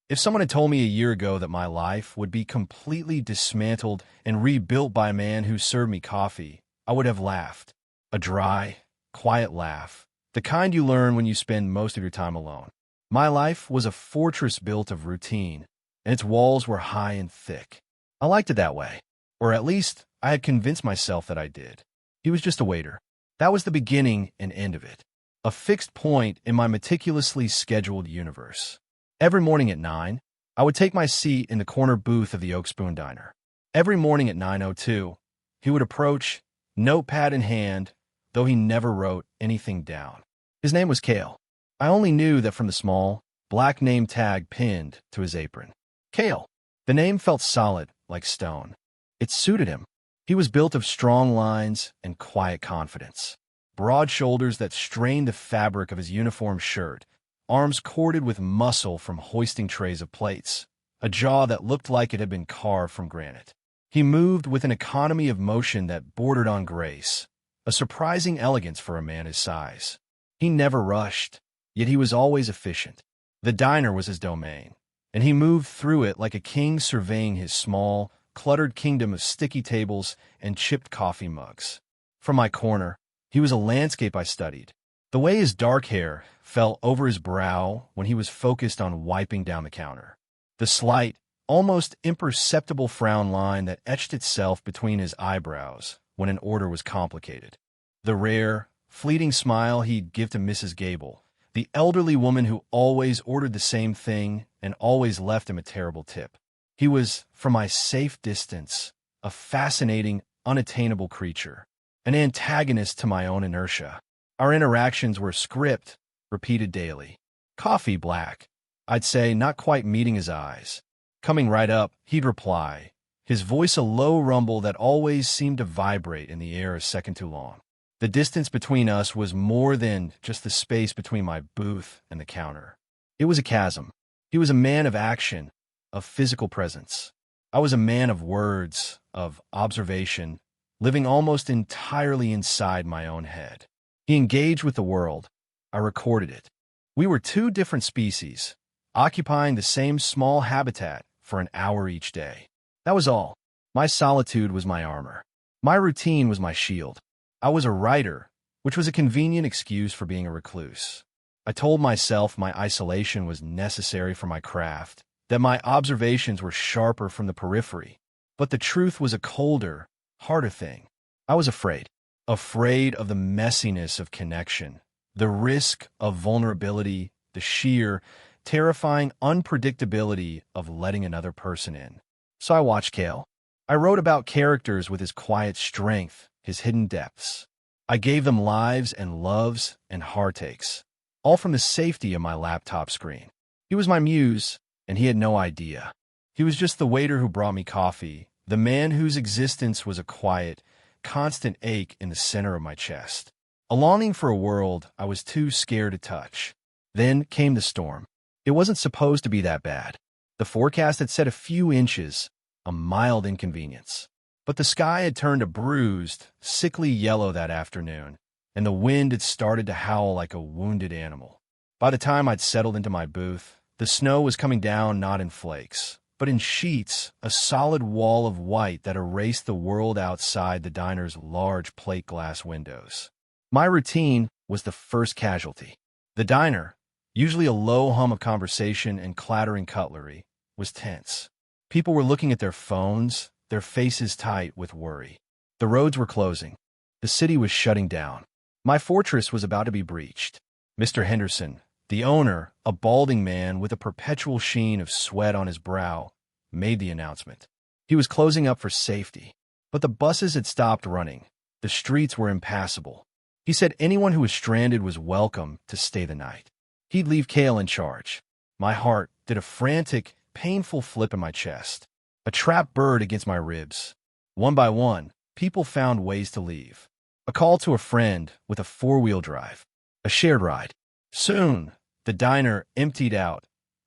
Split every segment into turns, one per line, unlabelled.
If someone had told me a year ago that my life would be completely dismantled and rebuilt by a man who served me coffee, I would have laughed. A dry, quiet laugh, the kind you learn when you spend most of your time alone. My life was a fortress built of routine, and its walls were high and thick. I liked it that way, or at least I had convinced myself that I did. He was just a waiter. That was the beginning and end of it, a fixed point in my meticulously scheduled universe. Every morning at 9, I would take my seat in the corner booth of the Oak Spoon Diner. Every morning at 9:02, he would approach, notepad in hand, though he never wrote anything down. His name was Cale. I only knew that from the small, black name tag pinned to his apron. Cale. The name felt solid, like stone. It suited him. He was built of strong lines and quiet confidence. Broad shoulders that strained the fabric of his uniform shirt, arms corded with muscle from hoisting trays of plates, a jaw that looked like it had been carved from granite. He moved with an economy of motion that bordered on grace, a surprising elegance for a man his size. He never rushed, yet he was always efficient. The diner was his domain, and he moved through it like a king surveying his small, cluttered kingdom of sticky tables and chipped coffee mugs. From my corner, he was a landscape I studied. The way his dark hair fell over his brow when he was focused on wiping down the counter. The slight, almost imperceptible frown line that etched itself between his eyebrows when an order was complicated. The rare, fleeting smile he'd give to Mrs. Gable, the elderly woman who always ordered the same thing and always left him a terrible tip. He was, from my safe distance, a fascinating, unattainable creature, an antagonist to my own inertia. Our interactions were script, repeated daily. Coffee black, I'd say, not quite meeting his eyes. Coming right up, he'd reply, his voice a low rumble that always seemed to vibrate in the air a second too long. The distance between us was more than just the space between my booth and the counter. It was a chasm. He was a man of action, of physical presence. I was a man of words, of observation, living almost entirely inside my own head. He engaged with the world. I recorded it. We were two different species, occupying the same small habitat for an hour each day. That was all. My solitude was my armor. My routine was my shield. I was a writer, which was a convenient excuse for being a recluse. I told myself my isolation was necessary for my craft, that my observations were sharper from the periphery. But the truth was a colder, harder thing. I was afraid. Afraid of the messiness of connection, the risk of vulnerability, the sheer, terrifying unpredictability of letting another person in. So I watched Cale. I wrote about characters with his quiet strength, his hidden depths. I gave them lives and loves and heartaches, all from the safety of my laptop screen. He was my muse, and he had no idea. He was just the waiter who brought me coffee, the man whose existence was a quiet, constant ache in the center of my chest. A longing for a world I was too scared to touch. Then came the storm. It wasn't supposed to be that bad. The forecast had said a few inches, a mild inconvenience. But the sky had turned a bruised, sickly yellow that afternoon, and the wind had started to howl like a wounded animal. By the time I'd settled into my booth, the snow was coming down not in flakes, but in sheets, a solid wall of white that erased the world outside the diner's large plate glass windows. My routine was the first casualty. The diner, usually a low hum of conversation and clattering cutlery, was tense. People were looking at their phones, their faces tight with worry. The roads were closing. The city was shutting down. My fortress was about to be breached. Mr. Henderson, the owner, a balding man with a perpetual sheen of sweat on his brow, made the announcement. He was closing up for safety, but the buses had stopped running. The streets were impassable. He said anyone who was stranded was welcome to stay the night. He'd leave Cale in charge. My heart did a frantic, painful flip in my chest. A trapped bird against my ribs. One by one, people found ways to leave. A call to a friend with a four-wheel drive. A shared ride. Soon, the diner emptied out,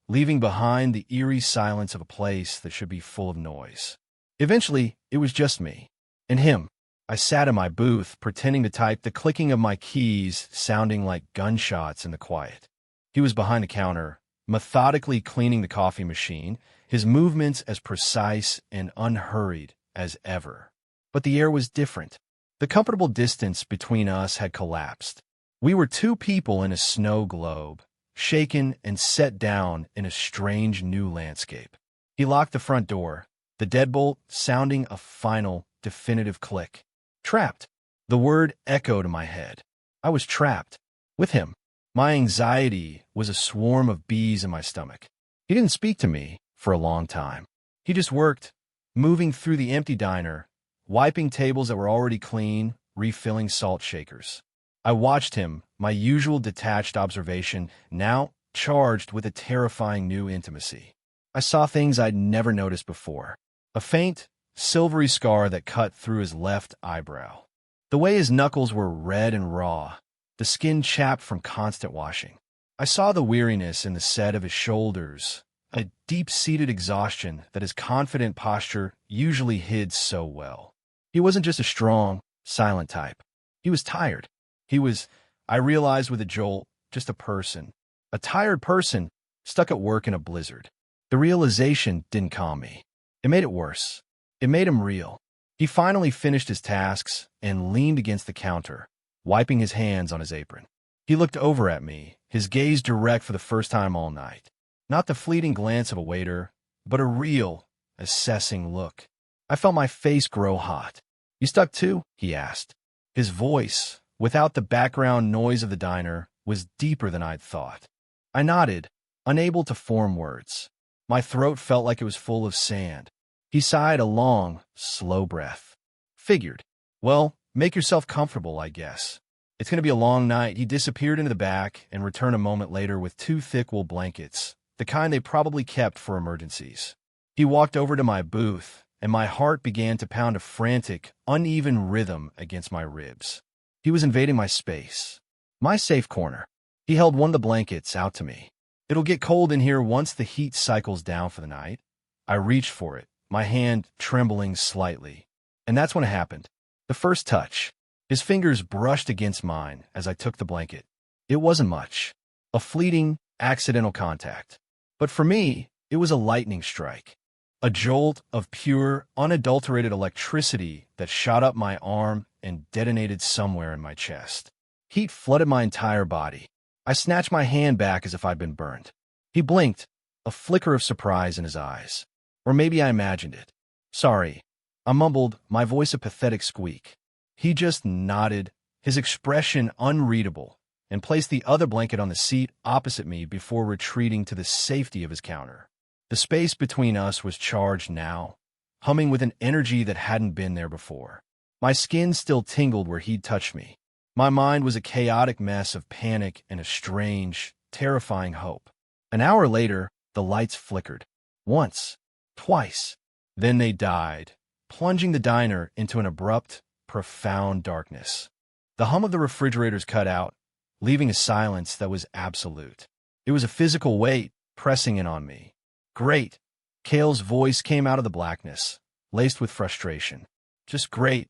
leaving behind the eerie silence of a place that should be full of noise. Eventually, it was just me and him. I sat in my booth, pretending to type, the clicking of my keys sounding like gunshots in the quiet. He was behind the counter, methodically cleaning the coffee machine, his movements as precise and unhurried as ever. But the air was different. The comfortable distance between us had collapsed. We were two people in a snow globe, shaken and set down in a strange new landscape. He locked the front door, the deadbolt sounding a final, definitive click. Trapped. The word echoed in my head. I was trapped. With him. My anxiety was a swarm of bees in my stomach. He didn't speak to me for a long time. He just worked, moving through the empty diner, wiping tables that were already clean, refilling salt shakers. I watched him, my usual detached observation, now charged with a terrifying new intimacy. I saw things I'd never noticed before. A faint, silvery scar that cut through his left eyebrow. The way his knuckles were red and raw, the skin chapped from constant washing. I saw the weariness in the set of his shoulders, a deep-seated exhaustion that his confident posture usually hid so well. He wasn't just a strong, silent type. He was tired. He was, I realized with a jolt, just a person. A tired person stuck at work in a blizzard. The realization didn't calm me. It made it worse. It made him real. He finally finished his tasks and leaned against the counter, wiping his hands on his apron. He looked over at me, his gaze direct for the first time all night. Not the fleeting glance of a waiter, but a real, assessing look. I felt my face grow hot. "You stuck too?" he asked. His voice, without the background noise of the diner, was deeper than I'd thought. I nodded, unable to form words. My throat felt like it was full of sand. He sighed a long, slow breath. Figured. "Well, make yourself comfortable, I guess. It's going to be a long night." He disappeared into the back and returned a moment later with 2 thick wool blankets, the kind they probably kept for emergencies. He walked over to my booth, and my heart began to pound a frantic, uneven rhythm against my ribs. He was invading my space. My safe corner. He held one of the blankets out to me. "It'll get cold in here once the heat cycles down for the night." I reached for it, my hand trembling slightly. And that's when it happened. The first touch. His fingers brushed against mine as I took the blanket. It wasn't much. A fleeting, accidental contact. But for me, it was a lightning strike. A jolt of pure, unadulterated electricity that shot up my arm and detonated somewhere in my chest. Heat flooded my entire body. I snatched my hand back as if I'd been burned. He blinked, a flicker of surprise in his eyes. Or maybe I imagined it. "Sorry," I mumbled, my voice a pathetic squeak. He just nodded, his expression unreadable, and placed the other blanket on the seat opposite me before retreating to the safety of his counter. The space between us was charged now, humming with an energy that hadn't been there before. My skin still tingled where he'd touched me. My mind was a chaotic mess of panic and a strange, terrifying hope. An hour later, the lights flickered. Once. Twice. Then they died, plunging the diner into an abrupt, profound darkness. The hum of the refrigerators cut out, leaving a silence that was absolute. It was a physical weight pressing in on me. "Great." Cale's voice came out of the blackness, laced with frustration. "Just great."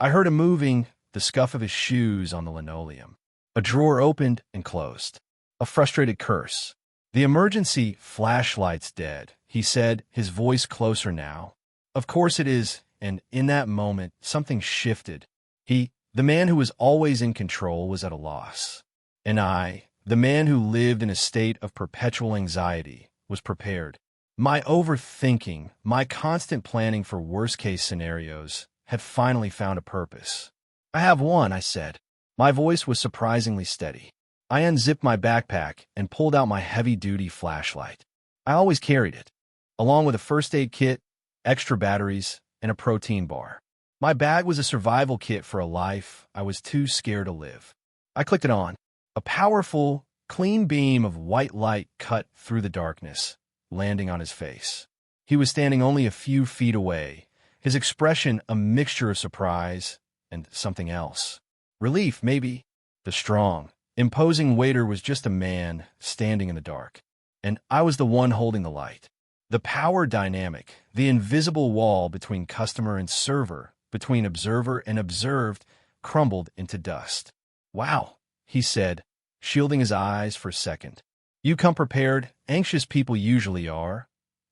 I heard him moving, the scuff of his shoes on the linoleum. A drawer opened and closed. A frustrated curse. "The emergency flashlight's dead," he said, his voice closer now. "Of course it is," and in that moment, something shifted. The man who was always in control, was at a loss. And I, the man who lived in a state of perpetual anxiety, was prepared. My overthinking, my constant planning for worst-case scenarios, had finally found a purpose. "I have one," I said. My voice was surprisingly steady. I unzipped my backpack and pulled out my heavy-duty flashlight. I always carried it, along with a first aid kit, extra batteries, and a protein bar. My bag was a survival kit for a life I was too scared to live. I clicked it on. A powerful, clean beam of white light cut through the darkness, landing on his face. He was standing only a few feet away, his expression a mixture of surprise and something else. Relief, maybe. The strong, imposing waiter was just a man standing in the dark, and I was the one holding the light. The power dynamic, the invisible wall between customer and server, between observer and observed, crumbled into dust. "Wow," he said, shielding his eyes for a second. You come prepared. Anxious people usually are,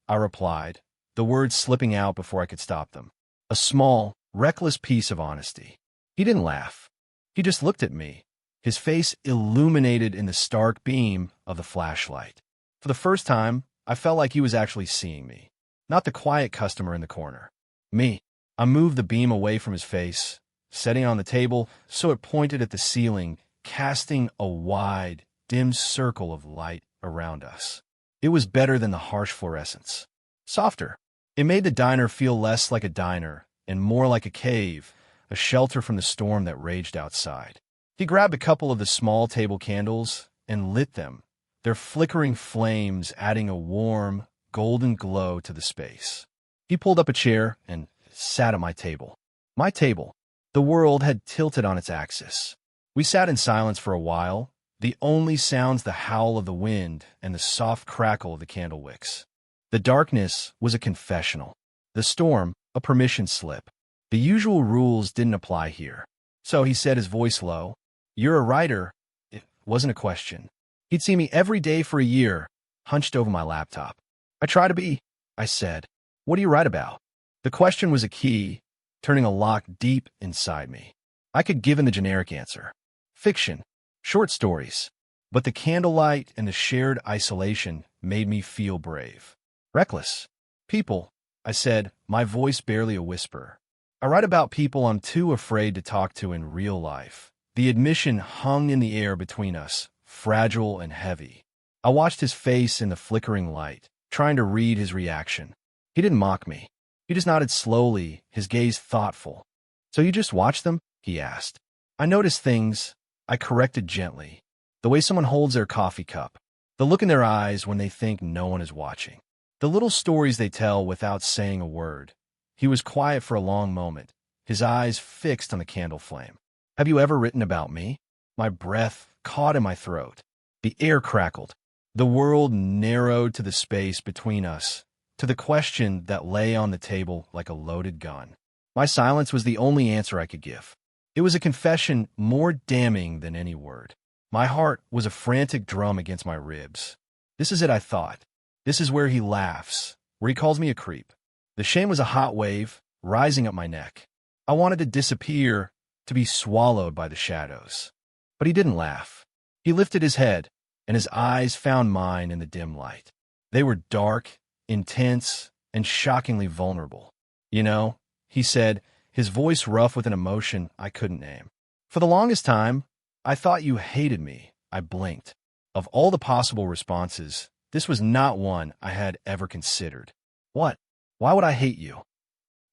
I replied, the words slipping out before I could stop them. A small, reckless piece of honesty. He didn't laugh. He just looked at me, his face illuminated in the stark beam of the flashlight. For the first time, I felt like he was actually seeing me, not the quiet customer in the corner. Me. I moved the beam away from his face, setting it on the table so it pointed at the ceiling, casting a wide, dim circle of light around us. It was better than the harsh fluorescence. Softer. It made the diner feel less like a diner and more like a cave, a shelter from the storm that raged outside. He grabbed a couple of the small table candles and lit them, their flickering flames adding a warm, golden glow to the space. He pulled up a chair and sat at my table. My table. The world had tilted on its axis. We sat in silence for a while, the only sounds the howl of the wind and the soft crackle of the candle wicks. The darkness was a confessional. The storm, a permission slip. The usual rules didn't apply here. So he said, his voice low, "You're a writer." It wasn't a question. He'd seen me every day for a year, hunched over my laptop. "I try to be," I said. "What do you write about?" The question was a key, turning a lock deep inside me. I could give him the generic answer. Fiction. Short stories. But the candlelight and the shared isolation made me feel brave. Reckless. People, I said, my voice barely a whisper. I write about people I'm too afraid to talk to in real life. The admission hung in the air between us, fragile and heavy. I watched his face in the flickering light, trying to read his reaction. He didn't mock me. He just nodded slowly, his gaze thoughtful. "So you just watch them?" he asked. I noticed things. I corrected gently. The way someone holds their coffee cup. The look in their eyes when they think no one is watching. The little stories they tell without saying a word. He was quiet for a long moment, his eyes fixed on the candle flame. "Have you ever written about me?" My breath caught in my throat. The air crackled. The world narrowed to the space between us, to the question that lay on the table like a loaded gun. My silence was the only answer I could give. It was a confession more damning than any word. My heart was a frantic drum against my ribs. This is it, I thought. This is where he laughs, where he calls me a creep. The shame was a hot wave, rising up my neck. I wanted to disappear, to be swallowed by the shadows. But he didn't laugh. He lifted his head, and his eyes found mine in the dim light. They were dark, intense, and shockingly vulnerable. "You know," he said, his voice rough with an emotion I couldn't name. "For the longest time, I thought you hated me." I blinked. Of all the possible responses, this was not one I had ever considered. "What? Why would I hate you?"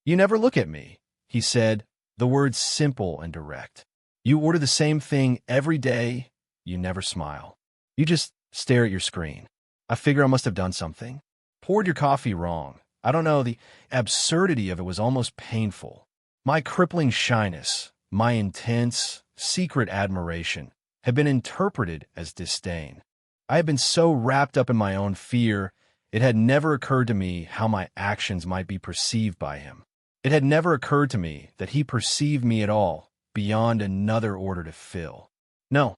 "You never look at me," he said, the words simple and direct. "You order the same thing every day. You never smile. You just stare at your screen." I figure I must have done something. Poured your coffee wrong. I don't know, the absurdity of it was almost painful. My crippling shyness, my intense, secret admiration, had been interpreted as disdain. I had been so wrapped up in my own fear, it had never occurred to me how my actions might be perceived by him. It had never occurred to me that he perceived me at all, beyond another order to fill. "No,"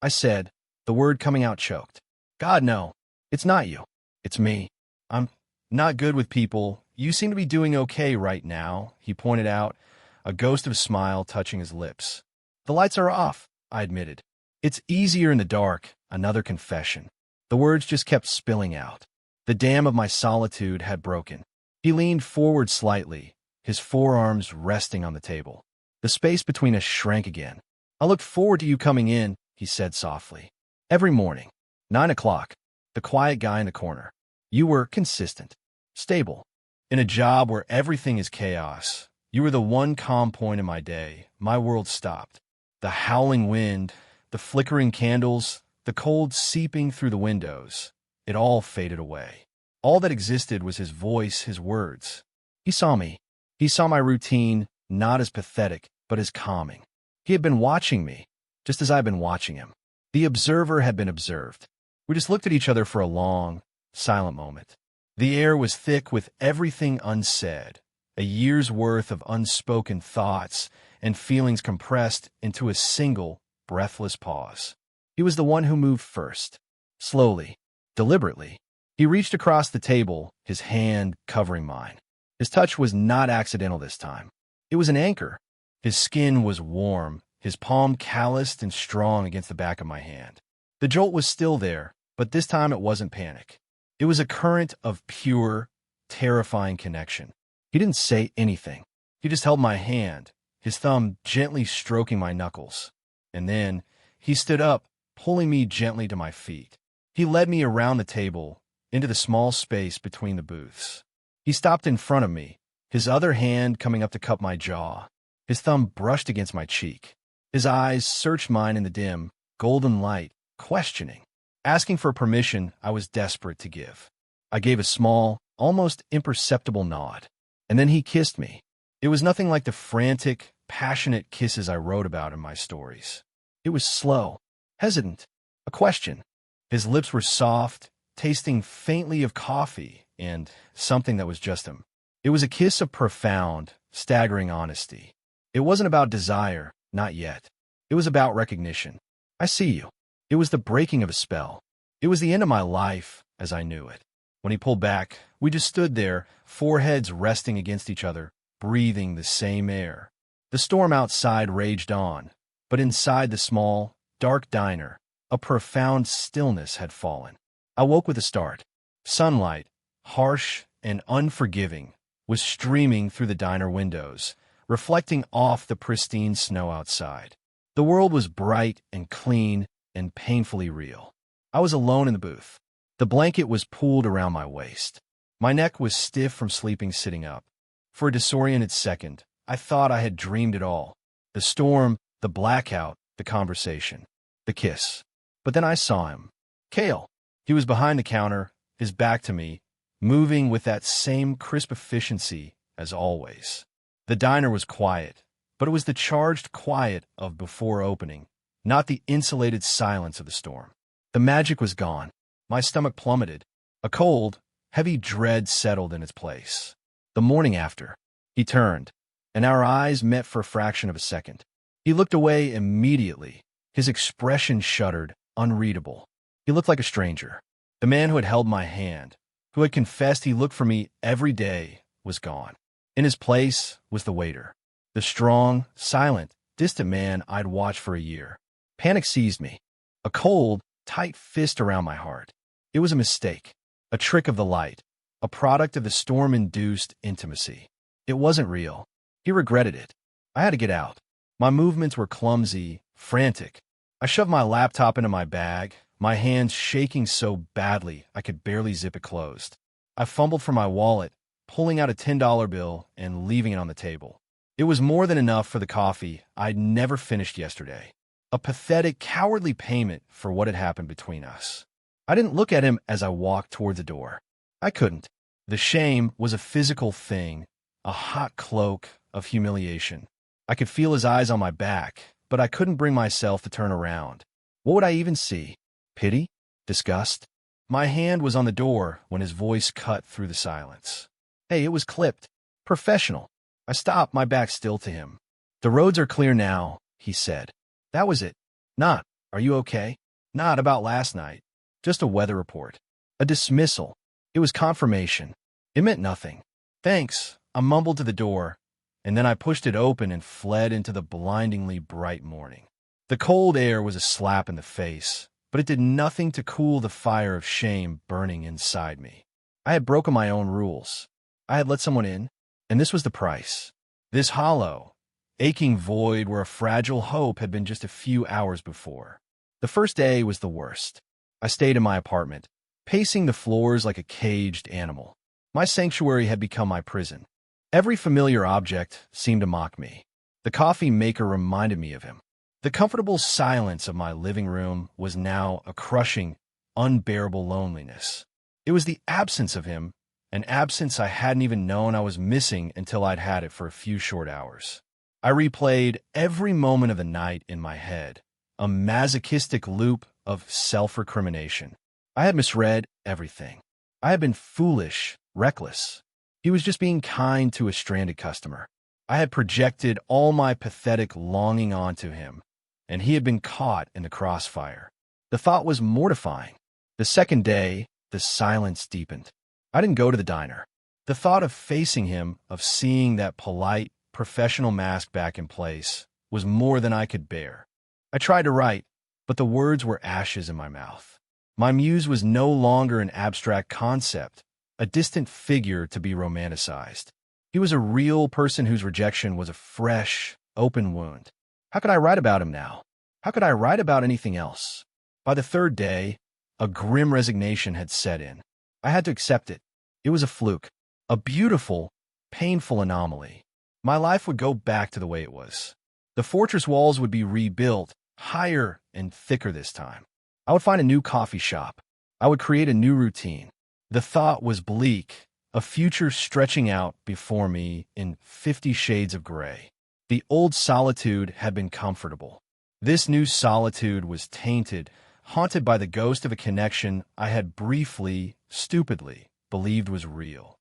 I said, the word coming out choked. "God, no. It's not you. It's me. I'm not good with people. You seem to be doing okay right now," he pointed out, a ghost of a smile touching his lips. "The lights are off," I admitted. "It's easier in the dark," another confession. The words just kept spilling out. The dam of my solitude had broken. He leaned forward slightly, his forearms resting on the table. The space between us shrank again. "I looked forward to you coming in," he said softly. "Every morning. 9 o'clock. The quiet guy in the corner. You were consistent. Stable. In a job where everything is chaos. You were the one calm point in my day. My world stopped. The howling wind, the flickering candles, the cold seeping through the windows. It all faded away. All that existed was his voice, his words. He saw me. He saw my routine, not as pathetic, but as calming. He had been watching me, just as I'd been watching him. The observer had been observed. We just looked at each other for a long, silent moment. The air was thick with everything unsaid, a year's worth of unspoken thoughts and feelings compressed into a single, breathless pause. He was the one who moved first. Slowly, deliberately. He reached across the table, his hand covering mine. His touch was not accidental this time. It was an anchor. His skin was warm, his palm calloused and strong against the back of my hand. The jolt was still there, but this time it wasn't panic. It was a current of pure, terrifying connection. He didn't say anything. He just held my hand, his thumb gently stroking my knuckles. And then he stood up, pulling me gently to my feet. He led me around the table, into the small space between the booths. He stopped in front of me, his other hand coming up to cup my jaw. His thumb brushed against my cheek. His eyes searched mine in the dim, golden light, questioning. Asking for permission, I was desperate to give. I gave a small, almost imperceptible nod. And then he kissed me. It was nothing like the frantic, passionate kisses I wrote about in my stories. It was slow, hesitant, a question. His lips were soft, tasting faintly of coffee and something that was just him. It was a kiss of profound, staggering honesty. It wasn't about desire, not yet. It was about recognition. I see you. It was the breaking of a spell. It was the end of my life as I knew it. When he pulled back, we just stood there, foreheads resting against each other, breathing the same air. The storm outside raged on, but inside the small, dark diner, a profound stillness had fallen. I woke with a start. Sunlight, harsh and unforgiving, was streaming through the diner windows, reflecting off the pristine snow outside. The world was bright and clean and painfully real. I was alone in the booth. The blanket was pulled around my waist. My neck was stiff from sleeping sitting up. For a disoriented second, I thought I had dreamed it all. The storm, the blackout, the conversation, the kiss. But then I saw him. Cale. He was behind the counter, his back to me, moving with that same crisp efficiency as always. The diner was quiet, but it was the charged quiet of before opening, not the insulated silence of the storm. The magic was gone. My stomach plummeted. A cold, heavy dread settled in its place. The morning after, he turned, and our eyes met for a fraction of a second. He looked away immediately. His expression shuddered, unreadable. He looked like a stranger. The man who had held my hand, who had confessed he looked for me every day, was gone. In his place was the waiter, the strong, silent, distant man I'd watched for a year. Panic seized me, a cold, tight fist around my heart. It was a mistake, a trick of the light, a product of the storm-induced intimacy. It wasn't real. He regretted it. I had to get out. My movements were clumsy, frantic. I shoved my laptop into my bag, my hands shaking so badly I could barely zip it closed. I fumbled for my wallet, pulling out a $10 bill and leaving it on the table. It was more than enough for the coffee I'd never finished yesterday. A pathetic, cowardly payment for what had happened between us. I didn't look at him as I walked toward the door. I couldn't. The shame was a physical thing, a hot cloak of humiliation. I could feel his eyes on my back, but I couldn't bring myself to turn around. What would I even see? Pity? Disgust? My hand was on the door when his voice cut through the silence. Hey, it was clipped. Professional. I stopped, my back still to him. The roads are clear now, he said. That was it. Not, are you okay? Not about last night. Just a weather report. A dismissal. It was confirmation. It meant nothing. Thanks, I mumbled to the door, and then I pushed it open and fled into the blindingly bright morning. The cold air was a slap in the face, but it did nothing to cool the fire of shame burning inside me. I had broken my own rules. I had let someone in, and this was the price. This hollow, aching void where a fragile hope had been just a few hours before. The first day was the worst. I stayed in my apartment, pacing the floors like a caged animal. My sanctuary had become my prison. Every familiar object seemed to mock me. The coffee maker reminded me of him. The comfortable silence of my living room was now a crushing, unbearable loneliness. It was the absence of him, an absence I hadn't even known I was missing until I'd had it for a few short hours. I replayed every moment of the night in my head, a masochistic loop of self-recrimination. I had misread everything. I had been foolish, reckless. He was just being kind to a stranded customer. I had projected all my pathetic longing onto him, and he had been caught in the crossfire. The thought was mortifying. The second day, the silence deepened. I didn't go to the diner. The thought of facing him, of seeing that polite, professional mask back in place, was more than I could bear. I tried to write, but the words were ashes in my mouth. My muse was no longer an abstract concept, a distant figure to be romanticized. He was a real person whose rejection was a fresh, open wound. How could I write about him now? How could I write about anything else? By the third day, a grim resignation had set in. I had to accept it. It was a fluke, a beautiful, painful anomaly. My life would go back to the way it was. The fortress walls would be rebuilt, higher and thicker this time. I would find a new coffee shop. I would create a new routine. The thought was bleak, a future stretching out before me in 50 shades of gray. The old solitude had been comfortable. This new solitude was tainted, haunted by the ghost of a connection I had briefly, stupidly, believed was real.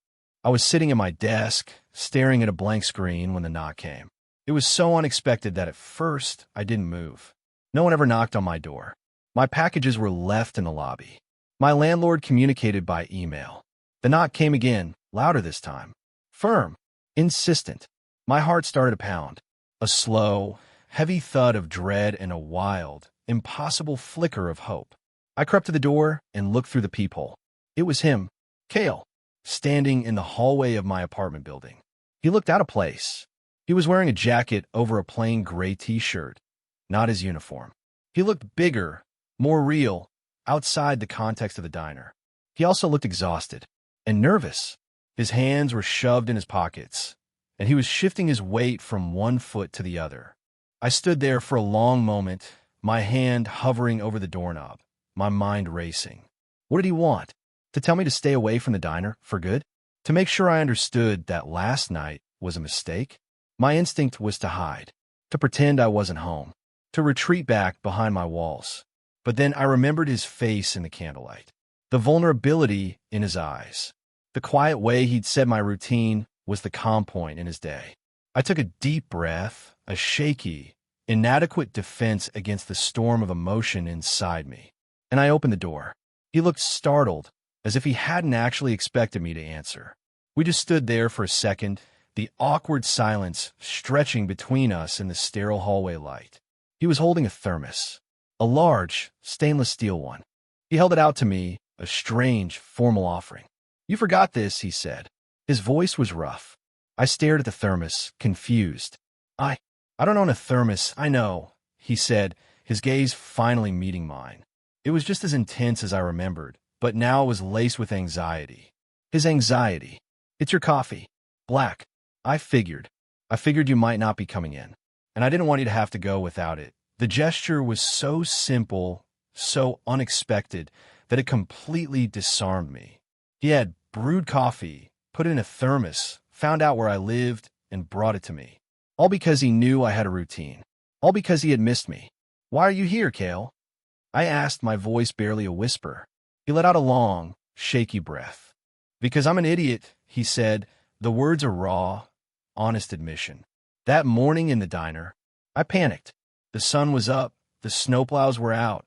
I was sitting at my desk, staring at a blank screen when the knock came. It was so unexpected that at first I didn't move. No one ever knocked on my door. My packages were left in the lobby. My landlord communicated by email. The knock came again, louder this time. Firm, insistent. My heart started to pound. A slow, heavy thud of dread and a wild, impossible flicker of hope. I crept to the door and looked through the peephole. It was him, Cale, standing in the hallway of my apartment building. He looked out of place. He was wearing a jacket over a plain gray t-shirt, not his uniform. He looked bigger, more real, outside the context of the diner. He also looked exhausted and nervous. His hands were shoved in his pockets, and he was shifting his weight from one foot to the other. I stood there for a long moment, my hand hovering over the doorknob, my mind racing. What did he want? To tell me to stay away from the diner for good? To make sure I understood that last night was a mistake? My instinct was to hide, to pretend I wasn't home, to retreat back behind my walls. But then I remembered his face in the candlelight, the vulnerability in his eyes. The quiet way he'd said my routine was the calm point in his day. I took a deep breath, a shaky, inadequate defense against the storm of emotion inside me, and I opened the door. He looked startled, as if he hadn't actually expected me to answer. We just stood there for a second, the awkward silence stretching between us in the sterile hallway light. He was holding a thermos, a large, stainless steel one. He held it out to me, a strange, formal offering. "You forgot this," he said. His voice was rough. I stared at the thermos, confused. I don't own a thermos, I know," he said, his gaze finally meeting mine. It was just as intense as I remembered, but now it was laced with anxiety. His anxiety. "It's your coffee. Black." I figured you might not be coming in, and I didn't want you to have to go without it. The gesture was so simple, so unexpected, that it completely disarmed me. He had brewed coffee, put it in a thermos, found out where I lived, and brought it to me. All because he knew I had a routine. All because he had missed me. "Why are you here, Cale?" I asked, my voice barely a whisper. He let out a long, shaky breath. "Because I'm an idiot," he said, the words a raw, honest admission. That morning in the diner, I panicked. The sun was up, the snowplows were out.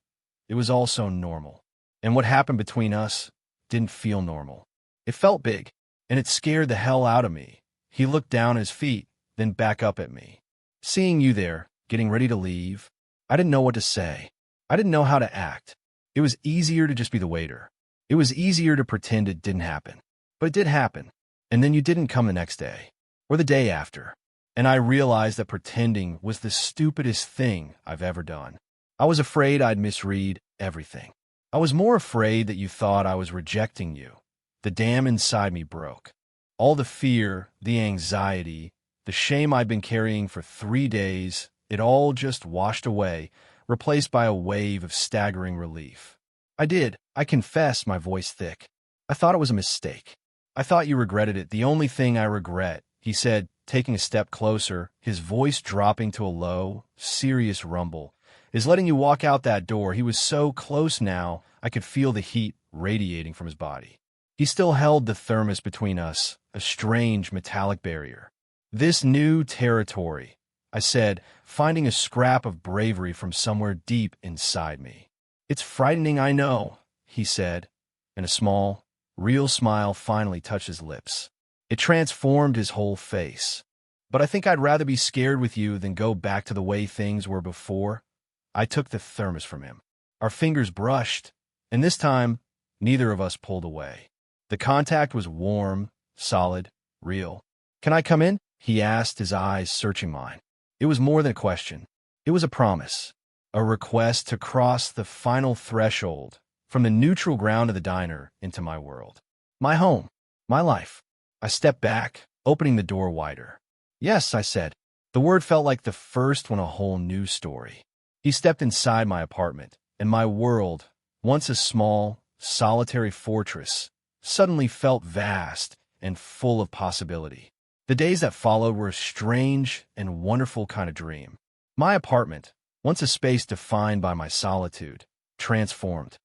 It was all so normal. And what happened between us didn't feel normal. It felt big, and it scared the hell out of me. He looked down at his feet, then back up at me. "Seeing you there, getting ready to leave," I didn't know what to say. I didn't know how to act. It was easier to just be the waiter. It was easier to pretend it didn't happen. But it did happen. And then you didn't come the next day, or the day after. And I realized that pretending was the stupidest thing I've ever done. I was afraid I'd misread everything. I was more afraid that you thought I was rejecting you. The dam inside me broke. All the fear, the anxiety, the shame I'd been carrying for 3 days, it all just washed away, replaced by a wave of staggering relief. I confess, my voice thick. "I thought it was a mistake. I thought you regretted it. The only thing I regret," he said, taking a step closer, his voice dropping to a low, serious rumble, "is letting you walk out that door." He was so close now, I could feel the heat radiating from his body. He still held the thermos between us, a strange metallic barrier. "This new territory," I said, finding a scrap of bravery from somewhere deep inside me. "It's frightening, I know," he said, and a small, real smile finally touched his lips. It transformed his whole face. But I think I'd rather be scared with you than go back to the way things were before. I took the thermos from him. Our fingers brushed, and this time, neither of us pulled away. The contact was warm, solid, real. "Can I come in?" he asked, his eyes searching mine. It was more than a question. It was a promise, a request to cross the final threshold from the neutral ground of the diner into my world. My home, my life. I stepped back, opening the door wider. "Yes," I said. The word felt like the first on a whole new story. He stepped inside my apartment, and my world, once a small, solitary fortress, suddenly felt vast and full of possibility. The days that followed were a strange and wonderful kind of dream. My apartment, once a space defined by my solitude, transformed.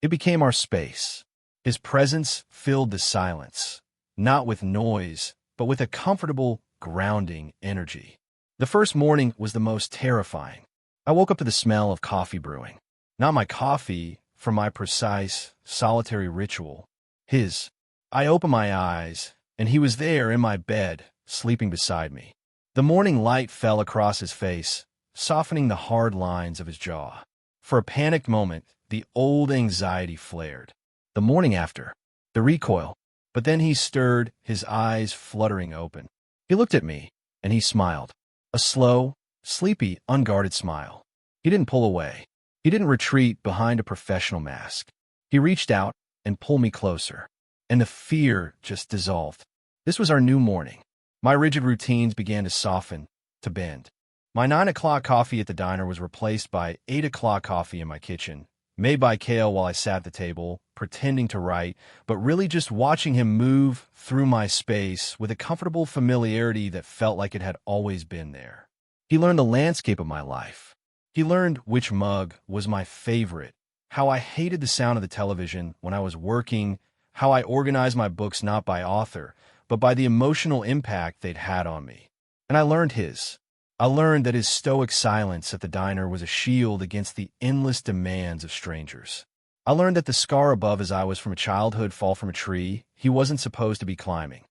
It became our space. His presence filled the silence, not with noise, but with a comfortable, grounding energy. The first morning was the most terrifying. I woke up to the smell of coffee brewing. Not my coffee, from my precise, solitary ritual. His. I opened my eyes, and he was there in my bed, sleeping beside me. The morning light fell across his face, softening the hard lines of his jaw. For a panicked moment, the old anxiety flared. The morning after, the recoil. But then he stirred, his eyes fluttering open. He looked at me, and he smiled. A slow, sleepy, unguarded smile. He didn't pull away. He didn't retreat behind a professional mask. He reached out and pulled me closer. And the fear just dissolved. This was our new morning. My rigid routines began to soften, to bend. My 9 o'clock coffee at the diner was replaced by 8 o'clock coffee in my kitchen, made by Kale while I sat at the table, pretending to write, but really just watching him move through my space with a comfortable familiarity that felt like it had always been there. He learned the landscape of my life. He learned which mug was my favorite, how I hated the sound of the television when I was working, how I organized my books not by author, but by the emotional impact they'd had on me. And I learned his. I learned that his stoic silence at the diner was a shield against the endless demands of strangers. I learned that the scar above his eye was from a childhood fall from a tree he wasn't supposed to be climbing.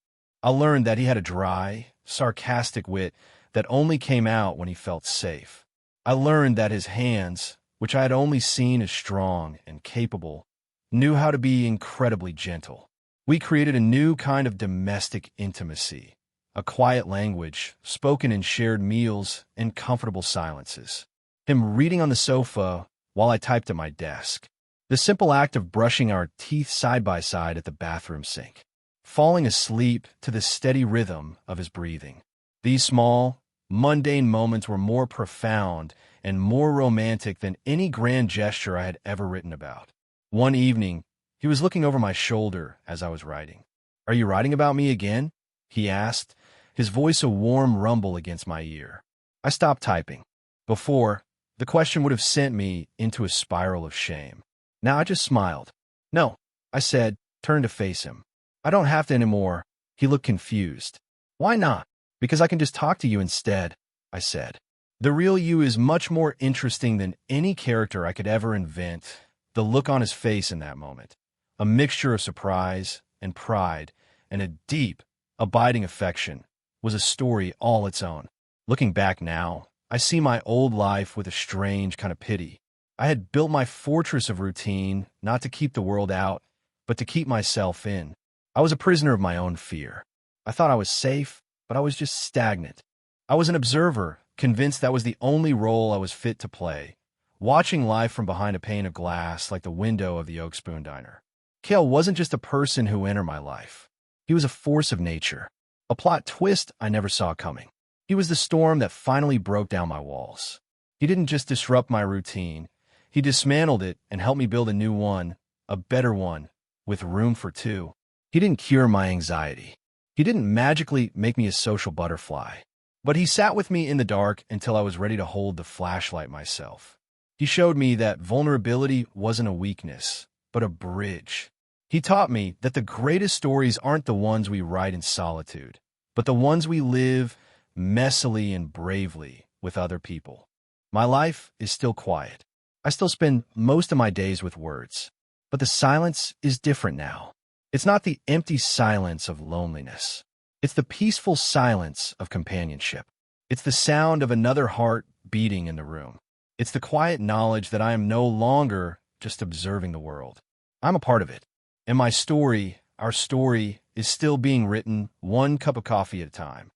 I learned that he had a dry, sarcastic wit that only came out when he felt safe. I learned that his hands, which I had only seen as strong and capable, knew how to be incredibly gentle. We created a new kind of domestic intimacy, a quiet language spoken in shared meals and comfortable silences. Him reading on the sofa while I typed at my desk. The simple act of brushing our teeth side by side at the bathroom sink. Falling asleep to the steady rhythm of his breathing. These small, mundane moments were more profound and more romantic than any grand gesture I had ever written about. One evening, he was looking over my shoulder as I was writing. "Are you writing about me again?" he asked, his voice a warm rumble against my ear. I stopped typing. Before, the question would have sent me into a spiral of shame. Now I just smiled. "No," I said, turned to face him. "I don't have to anymore." He looked confused. "Why not?" "Because I can just talk to you instead," I said. The real you is much more interesting than any character I could ever invent. The look on his face in that moment. A mixture of surprise and pride and a deep, abiding affection was a story all its own. Looking back now, I see my old life with a strange kind of pity. I had built my fortress of routine not to keep the world out, but to keep myself in. I was a prisoner of my own fear. I thought I was safe, but I was just stagnant. I was an observer, convinced that was the only role I was fit to play, watching life from behind a pane of glass like the window of the Oak Spoon Diner. Kale wasn't just a person who entered my life. He was a force of nature, a plot twist I never saw coming. He was the storm that finally broke down my walls. He didn't just disrupt my routine. He dismantled it and helped me build a new one, a better one, with room for two. He didn't cure my anxiety. He didn't magically make me a social butterfly. But he sat with me in the dark until I was ready to hold the flashlight myself. He showed me that vulnerability wasn't a weakness, but a bridge. He taught me that the greatest stories aren't the ones we write in solitude, but the ones we live messily and bravely with other people. My life is still quiet. I still spend most of my days with words. But the silence is different now. It's not the empty silence of loneliness. It's the peaceful silence of companionship. It's the sound of another heart beating in the room. It's the quiet knowledge that I am no longer just observing the world. I'm a part of it. And my story, our story, is still being written one cup of coffee at a time.